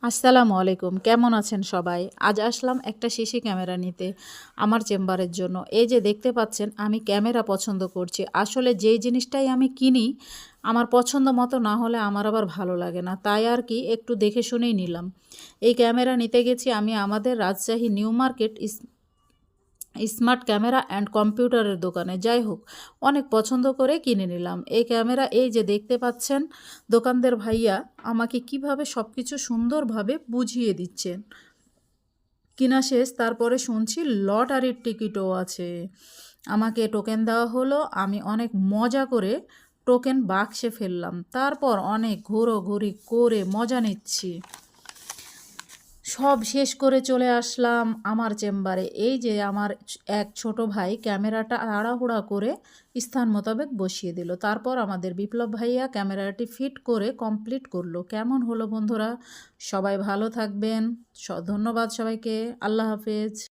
আসসালামু আলাইকুম, কেমন আছেন সবাই? আজ আসলাম একটা সিসি ক্যামেরা নিতে আমার চেম্বারের জন্য। এই যে দেখতে পাচ্ছেন আমি ক্যামেরা পছন্দ করছি। আসলে যেই জিনিসটাই আমি কিনি আমার পছন্দ মতো না হলে আমার আবার ভালো লাগে না। তাই আর কি একটু দেখে শুনেই নিলাম। এই ক্যামেরা নিতে গেছি আমি আমাদের Rajshahi new market smart camera and কম্পিউটারের দোকানে। যাই হোক, অনেক পছন্দ করে কিনে নিলাম এই ক্যামেরা। এই যে দেখতে পাচ্ছেন দোকানদার ভাইয়া আমাকে কিভাবে সব কিছু সুন্দরভাবে বুঝিয়ে দিচ্ছেন। কিনা শেষ, তারপরে শুনছি লটারির টিকিটও আছে। আমাকে টোকেন দেওয়া হলো, আমি অনেক মজা করে টোকেন বাক্সে ফেললাম, তারপর অনেক ঘোরাঘুরি করে মজা নিচ্ছি। সব শেষ করে চলে আসলাম আমার চেম্বারে। এই যে আমার এক ছোট ভাই ক্যামেরাটা তাড়াহুড়া করে স্থান মোতাবেক বসিয়ে দিল। তারপর আমাদের বিপ্লব ভাইয়া ক্যামেরাটি ফিট করে কমপ্লিট করলো। কেমন হলো বন্ধুরা? সবাই ভালো থাকবেন। ধন্যবাদ সবাইকে। আল্লাহ হাফেজ।